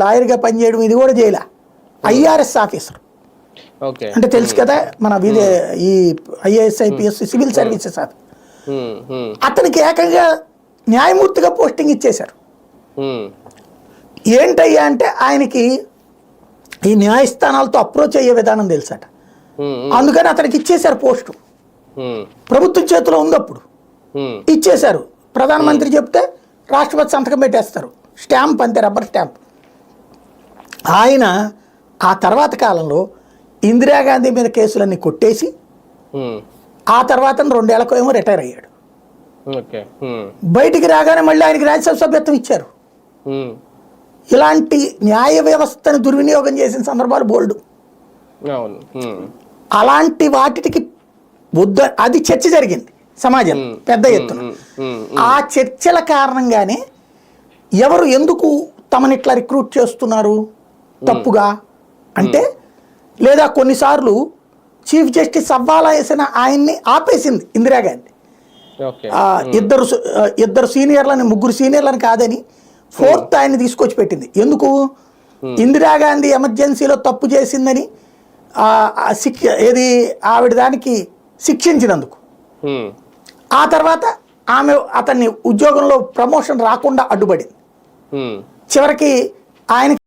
లాయర్గా పనిచేయడం ఇది కూడా చేయలే. ఐఆర్ఎస్ ఆఫీసర్ అంటే తెలుసు కదా మన ఈ ఐఏఎస్ ఐపీఎస్ సివిల్ సర్వీసెస్ అది. అతనికి ఏకంగా న్యాయమూర్తిగా పోస్టింగ్ ఇచ్చేశారు. ఏంటయ్యా అంటే ఆయనకి ఈ న్యాయస్థానాలతో అప్రోచ్ అయ్యే విధానం తెలుసట. అందుకని అతనికి ఇచ్చేశారు పోస్టు. ప్రభుత్వం చేతిలో ఉంది అప్పుడు ఇచ్చేశారు. ప్రధానమంత్రి చెప్తే రాష్ట్రపతి సంతకం పెట్టేస్తారు. స్టాంప్ అంతే, రబ్బర్ స్టాంప్. ఆయన ఆ తర్వాత కాలంలో ఇందిరాగాంధీ మీద కేసులన్నీ కొట్టేసి ఆ తర్వాత 2 ఏళ్లకు ఏమో రిటైర్ అయ్యాడు. బయటికి రాగానే మళ్ళీ ఆయనకి రాజ్యసభ సభ్యత్వం ఇచ్చారు. ఇలాంటి న్యాయ వ్యవస్థను దుర్వినియోగం చేసిన సందర్భాలు బోల్డు. అలాంటి వాటికి అది చర్చ జరిగింది సమాజం పెద్ద ఎత్తున. ఆ చర్చల కారణంగానే ఎవరు ఎందుకు తమని ఇట్లా రిక్రూట్ చేస్తున్నారు తప్పుగా అంటే, లేదా కొన్నిసార్లు చీఫ్ జస్టిస్ అవ్వాల్సిన ఆయన్ని ఆపేసింది ఇందిరాగాంధీ. ఇద్దరు సీనియర్లని 3 సీనియర్లని కాదని 4th ఆయన్ని తీసుకొచ్చి పెట్టింది. ఎందుకు? ఇందిరాగాంధీ ఎమర్జెన్సీలో తప్పు చేసిందని ఆవిడ దానికి శిక్షించినందుకు. ఆ తర్వాత ఆమె అతన్ని ఉద్యోగంలో ప్రమోషన్ రాకుండా అడ్డుపడింది. చివరికి ఆయన